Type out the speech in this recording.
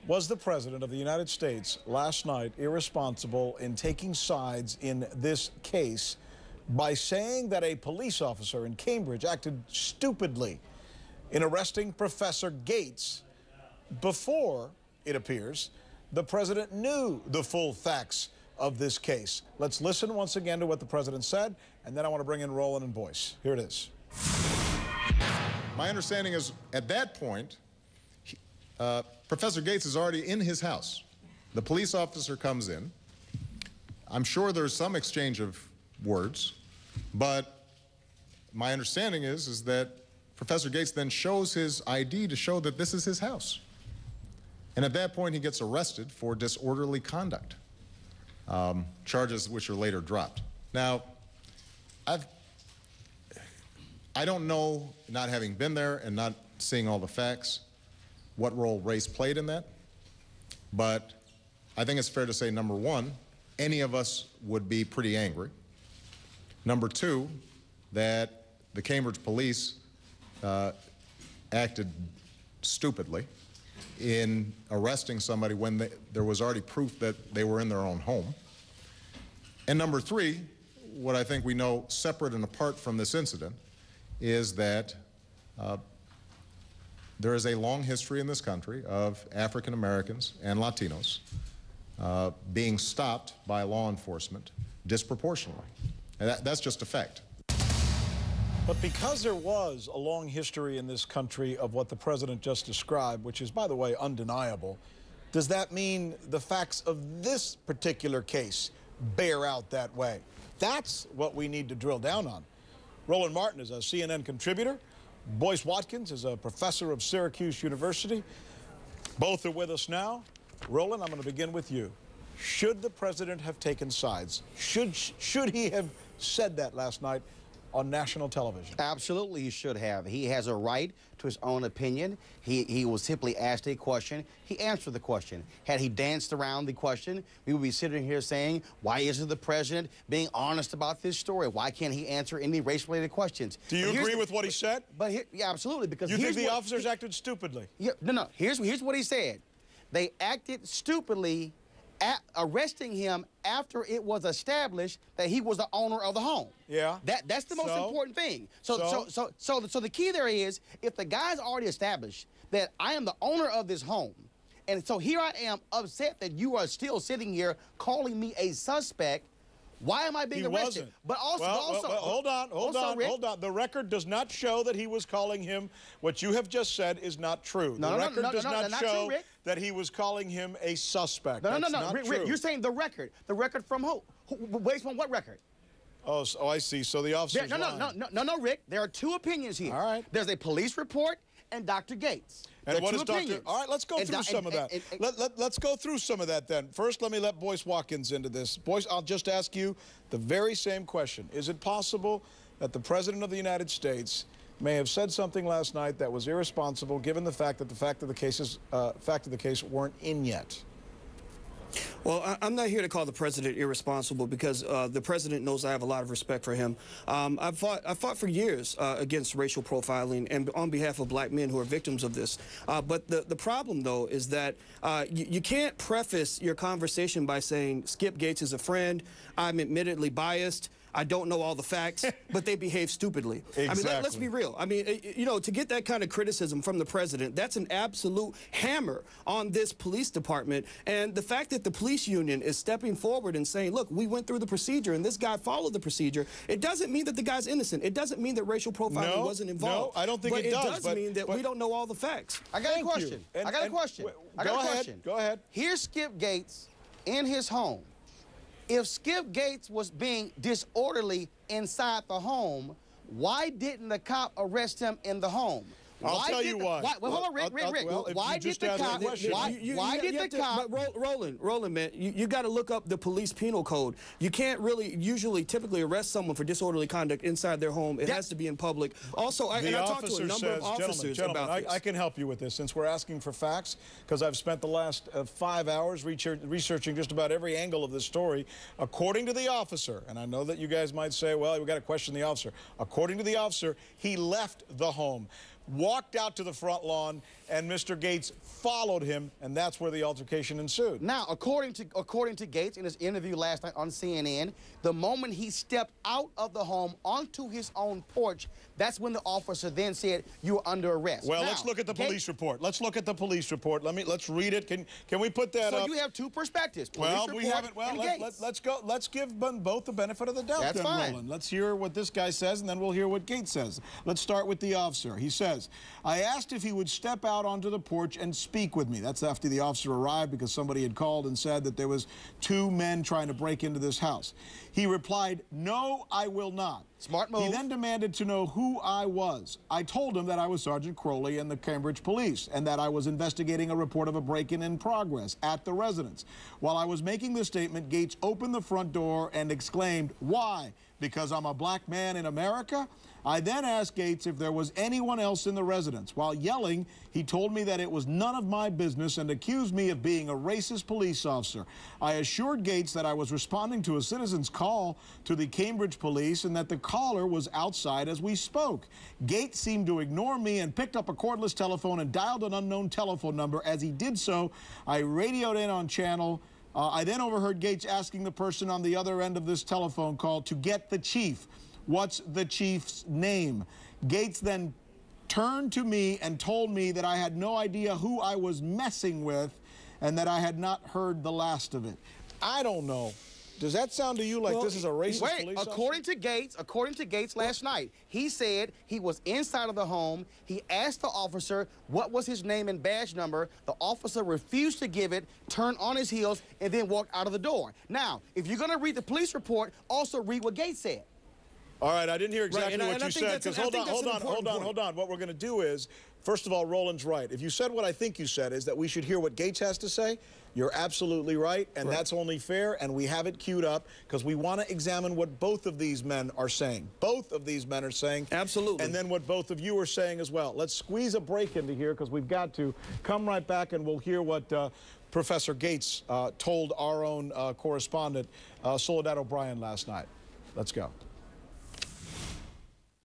Was the President of the United States last night irresponsible in taking sides in this case by saying that a police officer in Cambridge acted stupidly in arresting Professor Gates before, it appears, the President knew the full facts of this case? Let's listen once again to what the President said, and then I want to bring in Roland and Boyce. Here it is. My understanding is, at that point, Professor Gates is already in his house. The police officer comes in. I'm sure there's some exchange of words, but my understanding is that Professor Gates then shows his ID to show that this is his house. And at that point, he gets arrested for disorderly conduct, charges which are later dropped. Now, I don't know, not having been there and not seeing all the facts, what role race played in that, but I think it's fair to say, number one, any of us would be pretty angry. Number two, that the Cambridge police acted stupidly in arresting somebody when there was already proof that they were in their own home. And number three, what I think we know separate and apart from this incident is that there is a long history in this country of African Americans and Latinos being stopped by law enforcement disproportionately. And that's just a fact. But because there was a long history in this country of what the President just described, which is, by the way, undeniable, does that mean the facts of this particular case bear out that way? That's what we need to drill down on. Roland Martin is a CNN contributor. Boyce Watkins is a professor of Syracuse University. Both are with us now. Roland, I'm going to begin with you. Should the President have taken sides? Should he have said that last night on national television? Absolutely, he should have. He has a right to his own opinion. He was simply asked a question. He answered the question. Had he danced around the question, we would be sitting here saying, why isn't the President being honest about this story? Why can't he answer any race-related questions? Do you agree with what he said? But yeah, absolutely. Because you think the officers acted stupidly? Yeah, no. Here's what he said. They acted stupidly arresting him after it was established that he was the owner of the home. Yeah. That's the most important thing. So the key there is, if the guy's already established that I am the owner of this home, and so here I am upset that you are still sitting here calling me a suspect, why am I being arrested? Wasn't. But also, hold on. The record does not show that he was calling him. What you have just said is not true. The record does not show that he was calling him a suspect. No, Rick, you're saying the record. The record from who? Based on what record? Oh, I see. So the officers No, Rick. There are two opinions here. All right. There's a police report and Dr. Gates. And what is Dr. All right, let's go through some of that. Let's go through some of that then. First, let me let Boyce Watkins into this. Boyce, I'll just ask you the very same question. Is it possible that the President of the United States may have said something last night that was irresponsible, given the fact that the fact of the case weren't in yet? Well, I'm not here to call the President irresponsible because the President knows I have a lot of respect for him. I've fought for years against racial profiling and on behalf of black men who are victims of this. But the problem, though, is that you can't preface your conversation by saying Skip Gates is a friend, I'm admittedly biased, I don't know all the facts, but they behave stupidly. Exactly. I mean, let's be real. I mean, you know, to get that kind of criticism from the President, that's an absolute hammer on this police department. And the fact that the police union is stepping forward and saying, look, we went through the procedure and this guy followed the procedure, it doesn't mean that the guy's innocent. It doesn't mean that racial profiling wasn't involved. No, I don't think it does. But it does mean that we don't know all the facts. I got a question. I got a question. Go ahead. Here's Skip Gates in his home. If Skip Gates was being disorderly inside the home, why didn't the cop arrest him in the home? I'll tell you why. Hold on, Rick. Why did the cop? Why did the cop? But Roland, man, you got to look up the police penal code. You can't really typically arrest someone for disorderly conduct inside their home. It has to be in public. Also, and I talked to a number of officers about this. I can help you with this since we're asking for facts, because I've spent the last 5 hours researching just about every angle of this story. According to the officer, and I know that you guys might say, well, we've got to question the officer. According to the officer, he left the home, walked out to the front lawn, and Mr. Gates followed him, and that's where the altercation ensued. Now, according to Gates in his interview last night on CNN, the moment he stepped out of the home onto his own porch, that's when the officer then said, "You're under arrest." Well, now, let's look at the police report. Let's look at the police report. Let's read it. Can we put that up? So you have two perspectives. Police Well, report we haven't. Well, and Gates. let's go. Let's give them both the benefit of the doubt. That's then, fine. Roland. Let's hear what this guy says, and then we'll hear what Gates says. Let's start with the officer. He says, "I asked if he would step out onto the porch and speak with me." That's after the officer arrived, because somebody had called and said that there was 2 men trying to break into this house. He replied, "No, I will not." Smart move. He then demanded to know who I was. I told him that I was Sergeant Crowley and the Cambridge Police, and that I was investigating a report of a break-in in progress at the residence. While I was making this statement, Gates opened the front door and exclaimed, "Why? Because I'm a black man in America?" I then asked Gates if there was anyone else in the residence. While yelling, he told me that it was none of my business and accused me of being a racist police officer. I assured Gates that I was responding to a citizen's call to the Cambridge Police and that the caller was outside as we spoke. Gates seemed to ignore me and picked up a cordless telephone and dialed an unknown telephone number. As he did so, I radioed in on channel. I then overheard Gates asking the person on the other end of this telephone call to get the chief. What's the chief's name? Gates then turned to me and told me that I had no idea who I was messing with and that I had not heard the last of it. I don't know. Does that sound to you like this is a racist police officer? According to Gates last night, he said he was inside of the home. He asked the officer what was his name and badge number. The officer refused to give it, turned on his heels, and then walked out of the door. Now, if you're going to read the police report, also read what Gates said. All right, I didn't hear exactly Right, what you said, because hold on. What we're going to do is, first of all, Roland's right. If you said what I think you said, is that we should hear what Gates has to say, you're absolutely right, and that's only fair, and we have it queued up, because we want to examine what both of these men are saying. Both of these men are saying. Absolutely. And then what both of you are saying as well. Let's squeeze a break into here, because we've got to come right back, and we'll hear what Professor Gates told our own correspondent, Soledad O'Brien, last night. Let's go.